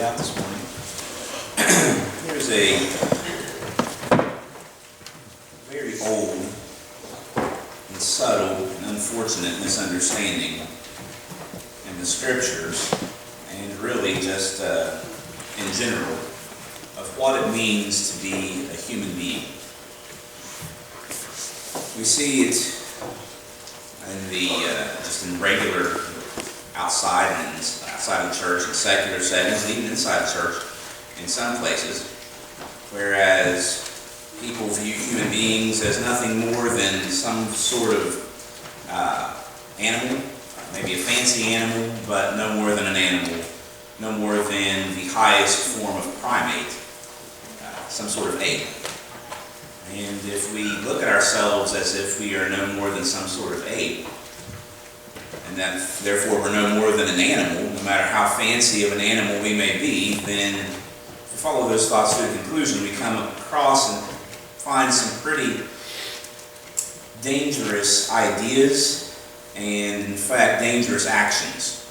out this morning. There's a very old and subtle and unfortunate misunderstanding in the Scriptures, and really just in general, of what it means to be a human being. We see it in the just in regular outside of church and secular settings, even inside church in some places, whereas people view human beings as nothing more than some sort of animal, maybe a fancy animal, but no more than an animal, no more than the highest form of primate, some sort of ape. And if we look at ourselves as if we are no more than some sort of ape, and that therefore we're no more than an animal, no matter how fancy of an animal we may be, then if we follow those thoughts to a conclusion, we come across and find some pretty dangerous ideas and, in fact, dangerous actions.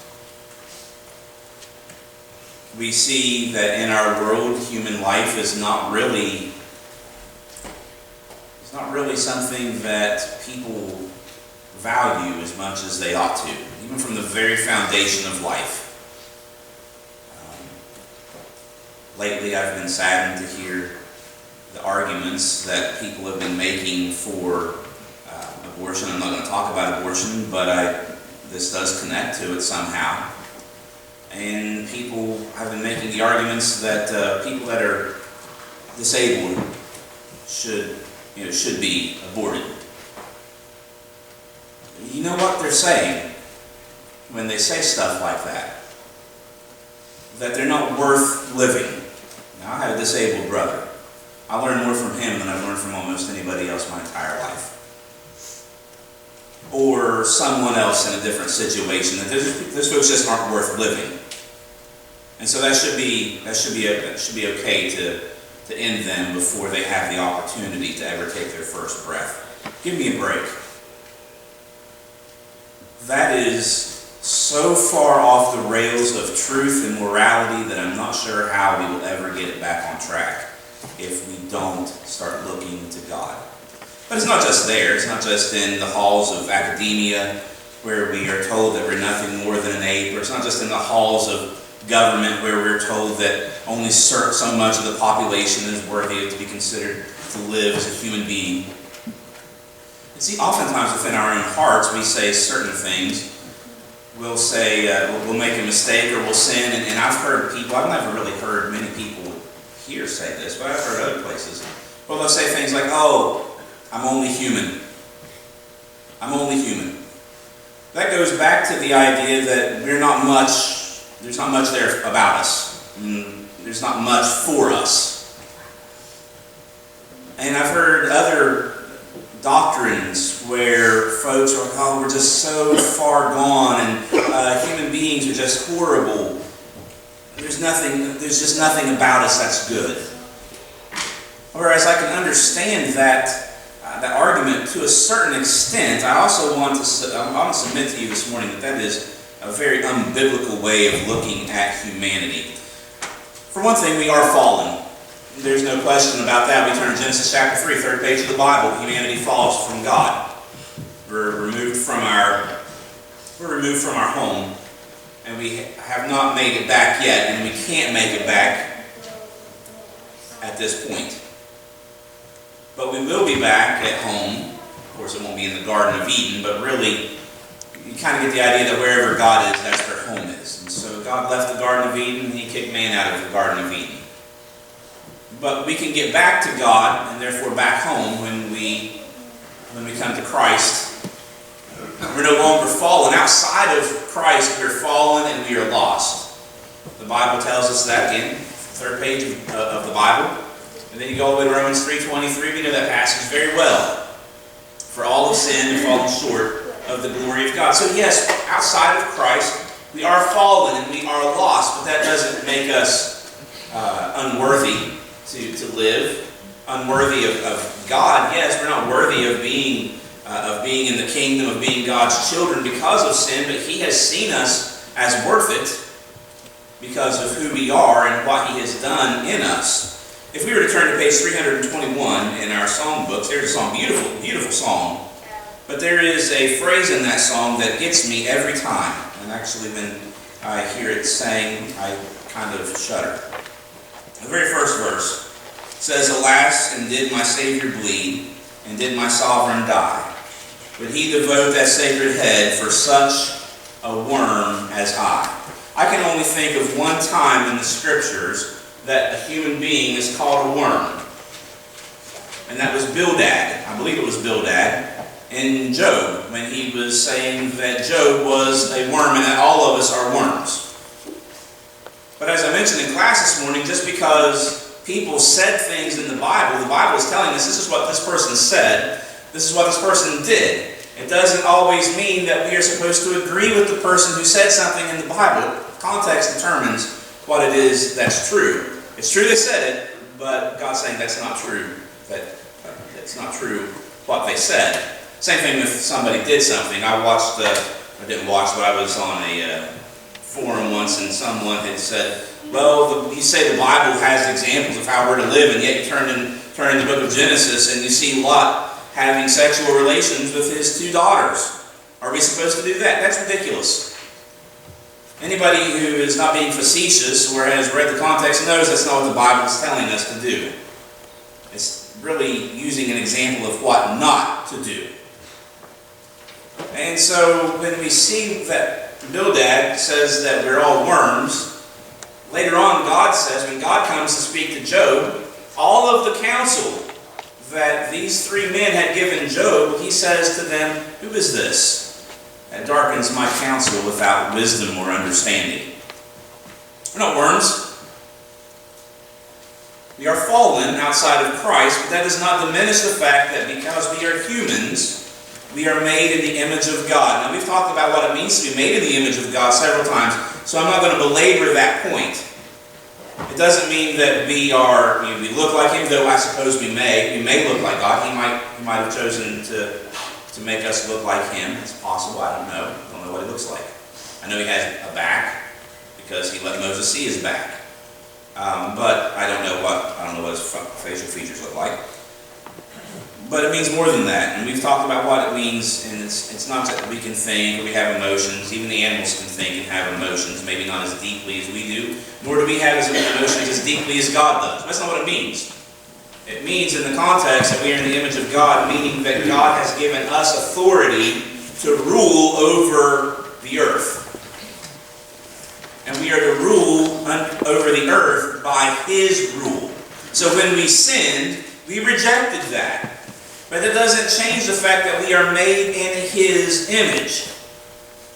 We see that in our world, human life is not really something that people value as much as they ought to, even from the very foundation of life. Lately, I've been saddened to hear the arguments that people have been making for abortion. I'm not going to talk about abortion, but this does connect to it somehow. And people have been making the arguments that people that are disabled should be aborted. You know what they're saying when they say stuff like that? That they're not worth living. Now, I have a disabled brother. I learned more from him than I've learned from almost anybody else my entire life. Or someone else in a different situation. That those folks just aren't worth living. And so that should be okay to end them before they have the opportunity to ever take their first breath. Give me a break. That is so far off the rails of truth and morality that I'm not sure how we will ever get it back on track if we don't start looking to God. But it's not just there. It's not just in the halls of academia where we are told that we're nothing more than an ape, or it's not just in the halls of government where we're told that only so much of the population is worthy to be considered to live as a human being. And see, oftentimes within our own hearts we say certain things. We'll say, we'll make a mistake or we'll sin, and I've heard people, I've never really heard many people here say this, but I've heard other places, well, they'll say things like, oh, I'm only human. I'm only human. That goes back to the idea that there's not much there about us. There's not much for us. And I've heard other doctrines where folks are, oh, we're just so far gone, and human beings are just horrible. There's just nothing about us that's good. Whereas I can understand that argument to a certain extent, I also want to submit to you this morning that is a very unbiblical way of looking at humanity. For one thing, we are fallen. There's no question about that. We turn to Genesis chapter 3, third page of the Bible. Humanity falls from God. We're removed from our home, and we have not made it back yet, and we can't make it back at this point. But we will be back at home. Of course, it won't be in the Garden of Eden, but really, you kind of get the idea that wherever God is, that's where home is. And so God left the Garden of Eden, and He kicked man out of the Garden of Eden. But we can get back to God, and therefore back home, when we come to Christ. We're no longer fallen. Outside of Christ, we're fallen and we are lost. The Bible tells us that again, third page of the Bible. And then you go all the way to Romans 3:23. We know that passage very well. For all have sinned and fallen short of the glory of God. So yes, outside of Christ, we are fallen and we are lost, but that doesn't make us unworthy to live, unworthy of God. Yes, we're not worthy of being in the kingdom, of being God's children because of sin, but He has seen us as worth it. because of who we are and what He has done in us. If we were to turn to page 321 in our song books, there's a song, beautiful, beautiful song. But there is a phrase in that song that gets me every time. And actually when I hear it sang, I kind of shudder. The very first verse says, "Alas, and did my Savior bleed, and did my Sovereign die? Would He devote that sacred head for such a worm as I?" I can only think of one time in the Scriptures that a human being is called a worm. And that was Bildad. I believe it was Bildad in Job, when he was saying that Job was a worm and that all of us are worms. But as I mentioned in class this morning, just because people said things in the Bible is telling us this is what this person said, this is what this person did. It doesn't always mean that we are supposed to agree with the person who said something in the Bible. Context determines what it is that's true. It's true they said it, but God's saying that's not true. That it's not true what they said. Same thing if somebody did something. I didn't watch, but I was on a forum once, and someone had said, "Well, you say the Bible has examples of how we're to live, and yet you turn in the book of Genesis, and you see Lot having sexual relations with his 2 daughters. Are we supposed to do that?" That's ridiculous. Anybody who is not being facetious or has read the context knows that's not what the Bible is telling us to do. It's really using an example of what not to do. And so when we see that Bildad says that we're all worms, later on God says, when God comes to speak to Job, all of the counsel that these 3 men had given Job, He says to them, "Who is this that darkens my counsel without wisdom or understanding?" We're not worms. We are fallen outside of Christ, but that does not diminish the fact that because we are humans, we are made in the image of God. Now, we've talked about what it means to be made in the image of God several times, so I'm not going to belabor that point. It doesn't mean that we look like Him, though I suppose we may look like God. He might have chosen to make us look like Him. It's possible. I don't know what He looks like. I know He has a back because He let Moses see His back. But I don't know what His facial features look like. But it means more than that, and we've talked about what it means, and it's not that we can think or we have emotions. Even the animals can think and have emotions, maybe not as deeply as we do, nor do we have emotions as deeply as God does. That's not what it means. It means in the context that we are in the image of God, meaning that God has given us authority to rule over the earth. And we are to rule over the earth by His rule. So when we sinned, we rejected that. But that doesn't change the fact that we are made in His image.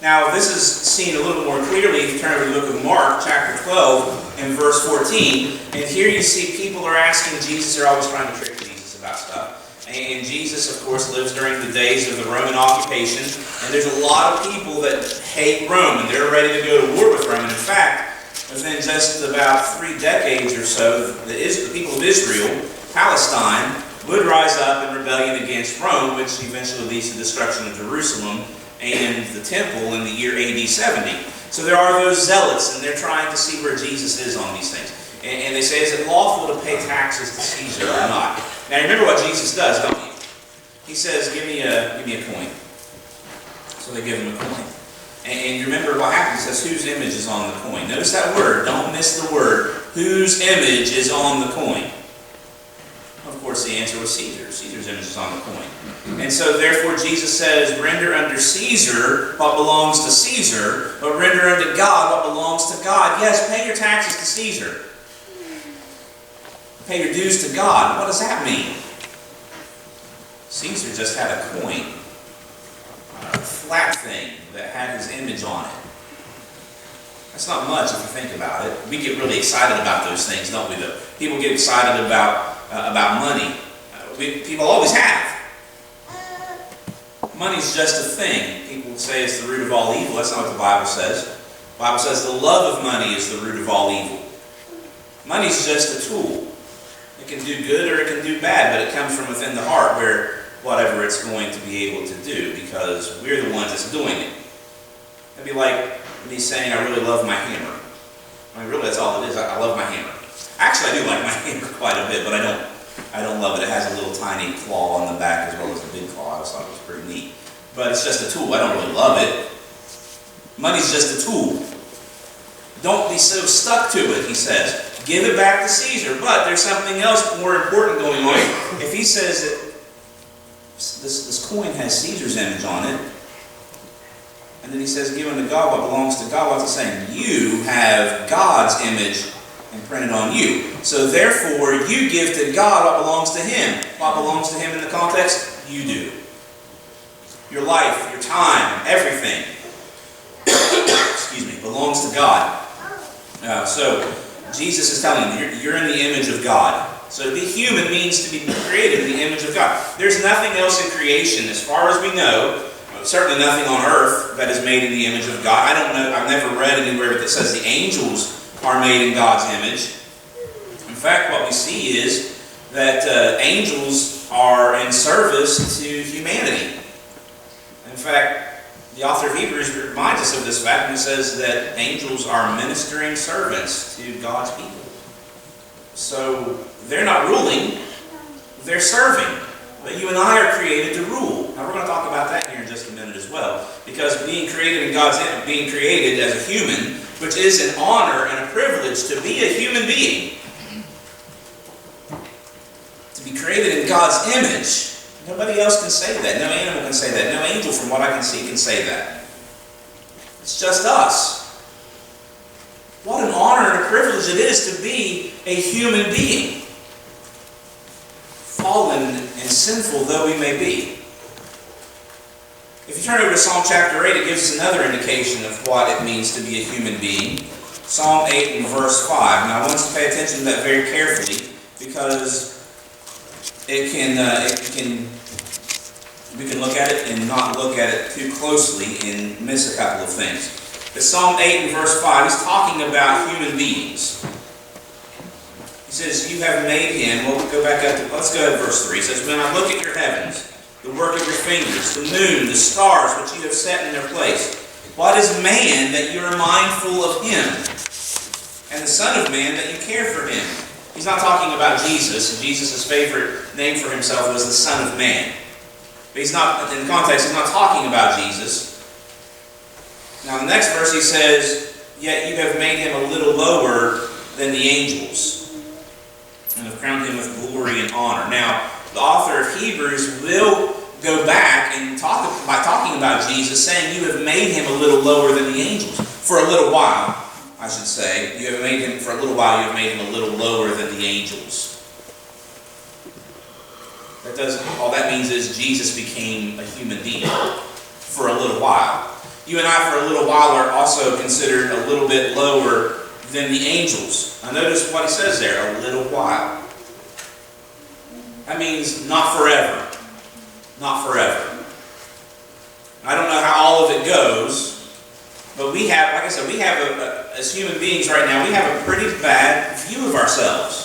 Now, this is seen a little more clearly if you turn to the book of Mark, chapter 12, and verse 14. And here you see people are asking Jesus, they're always trying to trick Jesus about stuff. And Jesus, of course, lives during the days of the Roman occupation. And there's a lot of people that hate Rome, and they're ready to go to war with Rome. And in fact, within just about 3 decades or so, the people of Israel, Palestine, would rise up in rebellion against Rome, which eventually leads to the destruction of Jerusalem and the temple in the year AD 70. So there are those zealots, and they're trying to see where Jesus is on these things. And they say, is it lawful to pay taxes to Caesar or not? Now remember what Jesus does, don't you? He says, give me a coin. So they give him a coin. And you remember what happens. He says, whose image is on the coin? Notice that word. Don't miss the word. Whose image is on the coin? Of course, the answer was Caesar. Caesar's image is on the coin. And so, therefore, Jesus says, render unto Caesar what belongs to Caesar, but render unto God what belongs to God. Yes, pay your taxes to Caesar. Pay your dues to God. What does that mean? Caesar just had a coin, a flat thing that had his image on it. That's not much if you think about it. We get really excited about those things, don't we, though? People get excited about money. People always have. Money's just a thing. People say it's the root of all evil. That's not what the Bible says. The Bible says the love of money is the root of all evil. Money's just a tool. It can do good or it can do bad, but it comes from within the heart where whatever it's going to be able to do, because we're the ones that's doing it. It'd be like me saying, I really love my hammer. I mean, really, that's all it is. I love my hammer. Actually, I do like my hammer quite a bit, but I don't love it. It has a little tiny claw on the back as well as a big claw. I always thought it was pretty neat. But it's just a tool. I don't really love it. Money's just a tool. Don't be so stuck to it, he says. Give it back to Caesar. But there's something else more important going on. If he says that this coin has Caesar's image on it, and then he says, give unto God what belongs to God, what's he saying? You have God's image imprinted on you. So therefore, you give to God what belongs to Him. What belongs to Him in the context? You do. Your life, your time, everything, excuse me, belongs to God. So Jesus is telling you, you're in the image of God. So to be human means to be created in the image of God. There's nothing else in creation, as far as we know, certainly nothing on earth that is made in the image of God. I don't know, I've never read anywhere that says the angels are made in God's image. In fact, what we see is that angels are in service to humanity. In fact, the author of Hebrews reminds us of this fact when he says that angels are ministering servants to God's people. So they're not ruling, they're serving. But you and I are created to rule. Now we're going to talk about that here in just a minute as well. Because being created in God's image, being created as a human, which is an honor and a privilege to be a human being. To be created in God's image. Nobody else can say that. No animal can say that. No angel, from what I can see, can say that. It's just us. What an honor and a privilege it is to be a human being. Fallen and sinful though we may be. If you turn over to Psalm chapter 8, it gives us another indication of what it means to be a human being. Psalm 8 and verse 5. Now I want us to pay attention to that very carefully because we can look at it and not look at it too closely and miss a couple of things. But Psalm 8 and verse 5 is talking about human beings. He says, you have made him. Well, we'll go back up to, let's go to verse 3. He says, when I look at your heavens, the work of your fingers, the moon, the stars which you have set in their place, what is man that you are mindful of him? And the Son of Man that you care for him? He's not talking about Jesus. Jesus' favorite name for himself was the Son of Man. But he's not, in the context, he's not talking about Jesus. Now, the next verse he says, yet you have made him a little lower than the angels, and have crowned him with glory and honor. Now, the author of Hebrews will go back and by talking about Jesus, saying you have made him a little lower than the angels. For a little while, I should say. You have made him, for a little while, you have made him a little lower than the angels. All that means is Jesus became a human being for a little while. You and I, for a little while, are also considered a little bit lower than the angels. Now notice what he says there, a little while. That means not forever. Not forever. I don't know how all of it goes, but we have, like I said, we have, as human beings right now, we have a pretty bad view of ourselves.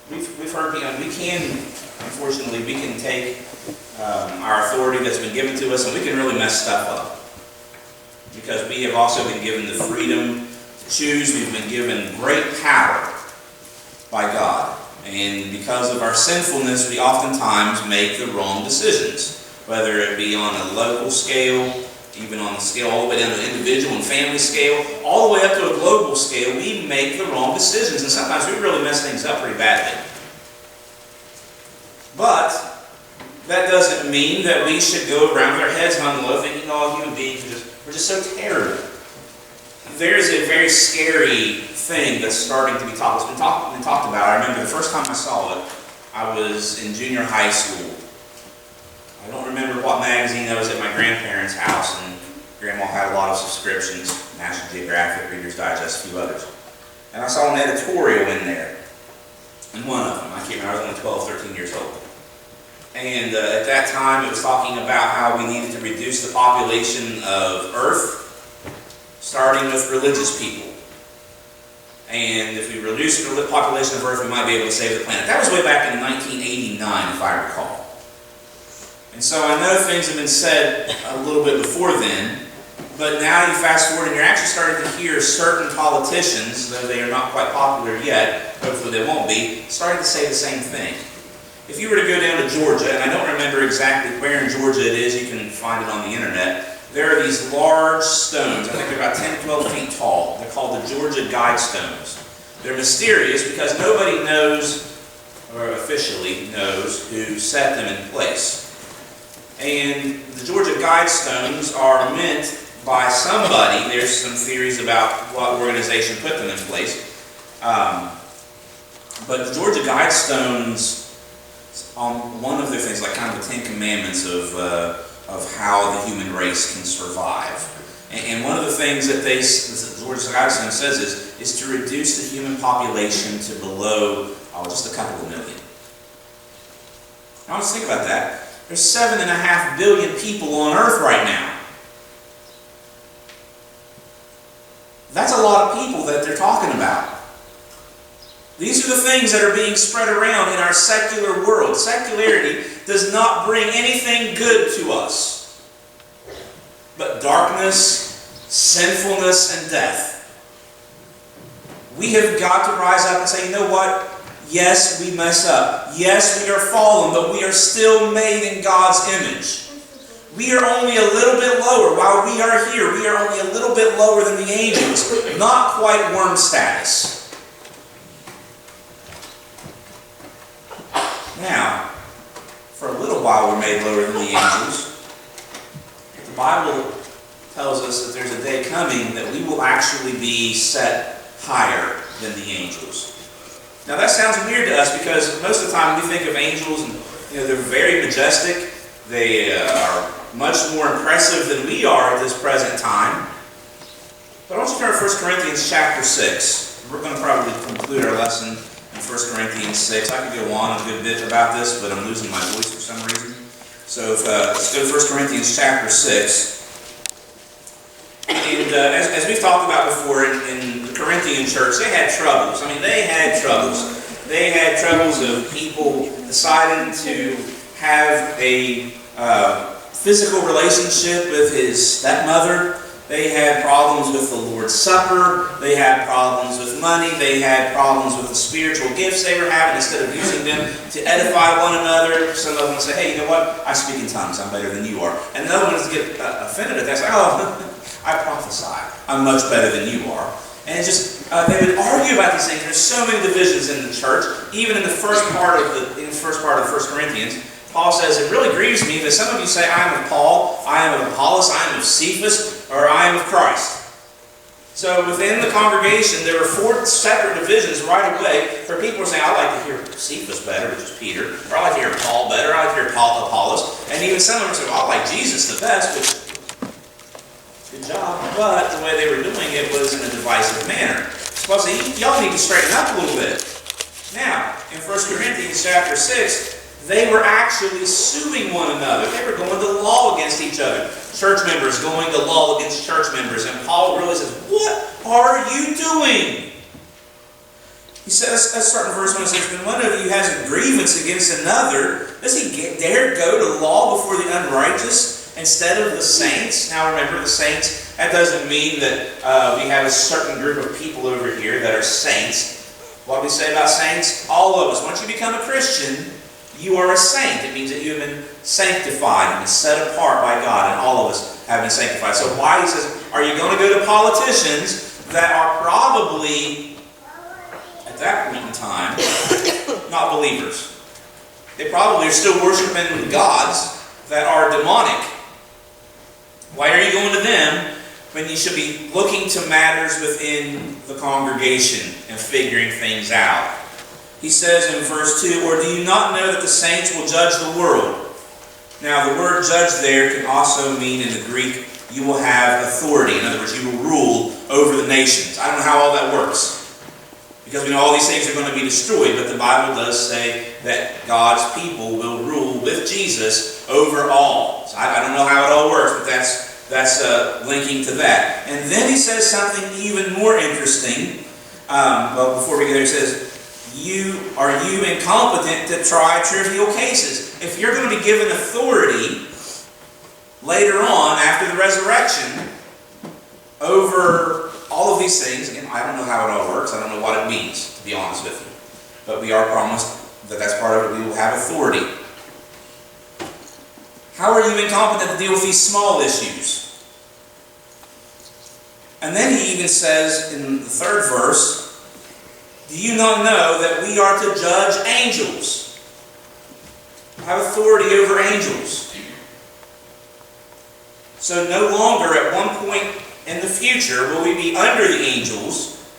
We've heard, we can, unfortunately, we can take our authority that's been given to us and we can really mess stuff up. Because we have also been given the freedom to choose. We've been given great power by God. And because of our sinfulness, we oftentimes make the wrong decisions. Whether it be on a local scale, even on the scale all the way down to an individual and family scale, all the way up to a global scale, we make the wrong decisions. And sometimes we really mess things up pretty badly. But that doesn't mean that we should go around with our heads hung low thinking all human beings we're just so terrible. There's a very scary thing that's starting to be taught. It's been talked about. I remember the first time I saw it, I was in junior high school. I don't remember what magazine. I was at my grandparents' house, and Grandma had a lot of subscriptions, National Geographic, Reader's Digest, a few others. And I saw an editorial in there. And one of them, I can't remember, I was only 12, 13 years old. And at that time, it was talking about how we needed to reduce the population of Earth, starting with religious people. And if we reduce the population of Earth, we might be able to save the planet. That was way back in 1989, if I recall. And so I know things have been said a little bit before then, But now you fast forward and you're actually starting to hear certain politicians, though they are not quite popular yet, hopefully they won't be, starting to say the same thing. If you were to go down to Georgia, and I don't remember exactly where in Georgia it is, you can find it on the internet, there are these large stones, I think they're about 10 to 12 feet tall. They're called the Georgia Guidestones. They're mysterious because nobody knows, or officially knows, who set them in place. And the Georgia Guidestones are meant by somebody. There's some theories about what organization put them in place. But the Georgia Guidestones, one of their things, like kind of the Ten Commandments of how the human race can survive. And one of the things that the Georgia Guidestone says is to reduce the human population to below just a couple of million. Now let's think about that. There's 7.5 billion people on Earth right now. That's a lot of people that they're talking about. These are the things that are being spread around in our secular world. Secularity does not bring anything good to us, but darkness, sinfulness, and death. We have got to rise up and say, you know what? Yes, we mess up. Yes, we are fallen, but we are still made in God's image. We are only a little bit lower. While we are here, we are only a little bit lower than the angels. Not quite worm status. Now, for a little while we're made lower than the angels. The Bible tells us that there's a day coming that we will actually be set higher than the angels. Now that sounds weird to us because most of the time we think of angels and they're very majestic. They are much more impressive than we are at this present time. But I want you to turn to 1 Corinthians chapter 6. We're going to probably conclude our lesson in 1 Corinthians 6. I could go on a good bit about this, but I'm losing my voice for some reason. So let's go to 1 Corinthians chapter 6. And as we've talked about before, in the Corinthian church, they had troubles. I mean, they had troubles. They had troubles of people deciding to have a physical relationship with his stepmother. They had problems with the Lord's Supper. They had problems with money. They had problems with the spiritual gifts they were having. Instead of using them to edify one another, some of them would say, hey, you know what? I speak in tongues. I'm better than you are. And the other ones get offended at that. Say, oh, I prophesy. I'm much better than you are. And it's just, they would argue about these things. There's so many divisions in the church. Even in the first part of 1 Corinthians, Paul says, it really grieves me that some of you say, I am of Paul, I am of Apollos, I am of Cephas, or I am of Christ. So within the congregation, there were 4 separate divisions right away for people who are saying, I like to hear Cephas better, which is Peter, or I like to hear Paul better, I like to hear Apollos. And even some of them say, well, I like Jesus the best, which, good job. But the way they were doing it was in a divisive manner. So y'all need to straighten up a little bit. Now, in 1 Corinthians chapter 6, they were actually suing one another. They were going to law against each other. Church members going to law against church members. And Paul really says, what are you doing? He says, let's start in verse 1. It says, when one of you has a grievance against another, does he dare go to law before the unrighteous instead of the saints? Now remember, the saints, that doesn't mean that we have a certain group of people over here that are saints. What do we say about saints? All of us. Once you become a Christian, you are a saint. It means that you have been sanctified and set apart by God, and all of us have been sanctified. So why, he says, are you going to go to politicians that are probably, at that point in time, not believers? They probably are still worshiping gods that are demonic. Why are you going to them when you should be looking to matters within the congregation and figuring things out? He says in verse 2, or do you not know that the saints will judge the world? Now the word judge there can also mean in the Greek, you will have authority. In other words, you will rule over the nations. I don't know how all that works, because we know all these things are going to be destroyed, but the Bible does say that God's people will rule with Jesus over all. So I don't know how it all works, but that's linking to that. And then he says something even more interesting. Well, before we get there, he says, are you incompetent to try trivial cases? If you're going to be given authority later on after the resurrection, over all of these things. Again, I don't know how it all works. I don't know what it means, to be honest with you. But we are promised that that's part of it. We will have authority. How are you incompetent to deal with these small issues? And then he even says in the 3rd verse, do you not know that we are to judge angels? Have authority over angels. So no longer at one point in the future will we be under the angels,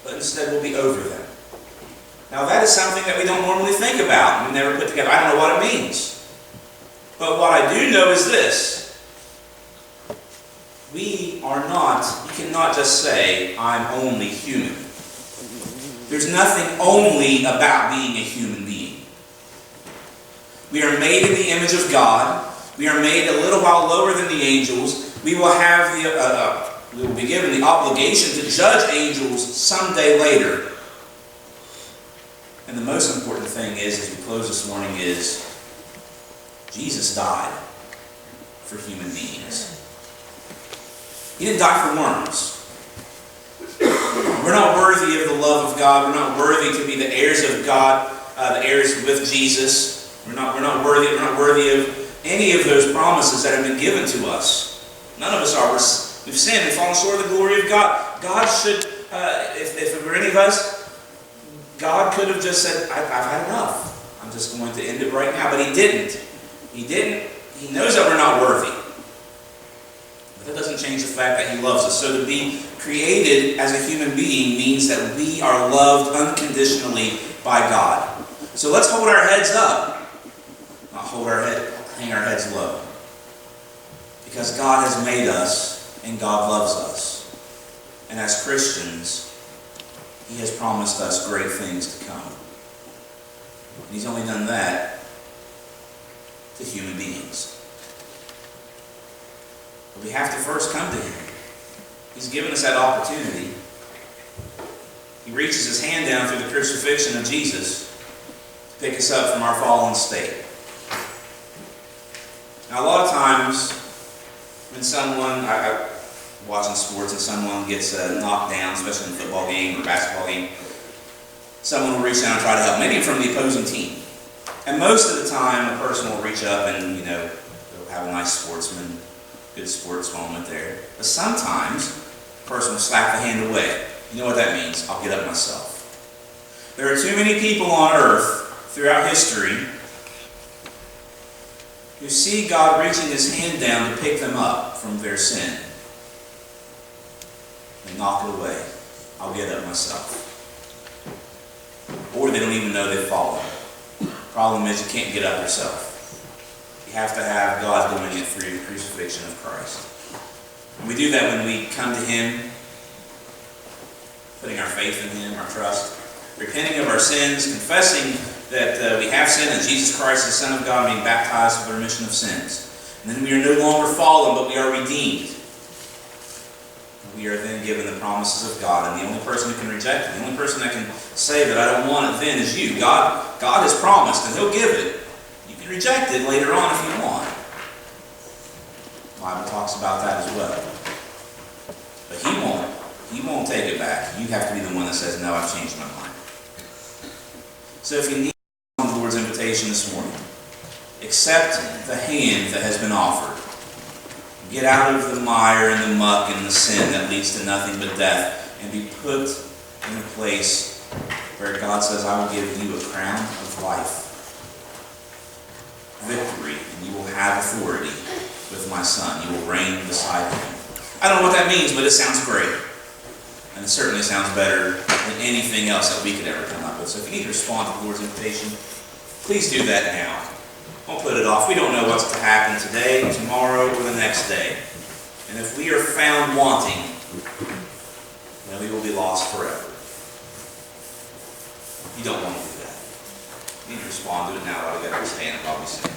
but instead we'll be over them. Now that is something that we don't normally think about. We never put together. I don't know what it means. But what I do know is this. We are not, you cannot just say, I'm only human. There's nothing only about being a human being. We are made in the image of God. We are made a little while lower than the angels. We will have we will be given the obligation to judge angels someday later. And the most important thing is, as we close this morning, is Jesus died for human beings. He didn't die for worms. We're not worthy of the love of God. We're not worthy to be the heirs of God, the heirs with Jesus. We're not worthy of any of those promises that have been given to us. None of us are. We've sinned and fallen short of the glory of God. God should, if it were any of us, God could have just said, I've had enough. I'm just going to end it right now. But He didn't. He didn't. He knows that we're not worthy. But that doesn't change the fact that He loves us. So to be created as a human being means that we are loved unconditionally by God. So let's hold our heads up. Not hang our heads low. Because God has made us and God loves us. And as Christians, He has promised us great things to come. And He's only done that to human beings. But we have to first come to Him. He's given us that opportunity. He reaches His hand down through the crucifixion of Jesus to pick us up from our fallen state. Now, a lot of times when someone, I'm watching sports and someone gets knocked down, especially in a football game or basketball game, someone will reach down and try to help, maybe from the opposing team. And most of the time, a person will reach up and, they'll have a nice good sports moment there. But sometimes, a person will slap the hand away. You know what that means? I'll get up myself. There are too many people on earth throughout history who see God reaching His hand down to pick them up from their sin. They knock it away. I'll get up myself. Or they don't even know they've fallen. Problem is, you can't get up yourself. You have to have God doing it through the crucifixion of Christ. And we do that when we come to Him, putting our faith in Him, our trust, repenting of our sins, confessing that we have sinned, and Jesus Christ, the Son of God, being baptized for the remission of sins. And then we are no longer fallen, but we are redeemed. We are then given the promises of God, and the only person who can reject it, the only person that can say that I don't want it then is you. God has promised, and He'll give it. You can reject it later on if you want. The Bible talks about that as well. But He won't. He won't take it back. You have to be the one that says, no, I've changed my mind. So if you need the Lord's invitation this morning, accept the hand that has been offered. Get out of the mire and the muck and the sin that leads to nothing but death, and be put in a place where God says, I will give you a crown of life, victory, and you will have authority with my Son. You will reign beside Him. I don't know what that means, but it sounds great. And it certainly sounds better than anything else that we could ever come up with. So if you need to respond to the Lord's invitation, please do that now. Don't put it off. We don't know what's to happen today, tomorrow, or the next day. And if we are found wanting, then we will be lost forever. You don't want to do that. You need to respond to it now while we got our stand and probably sing.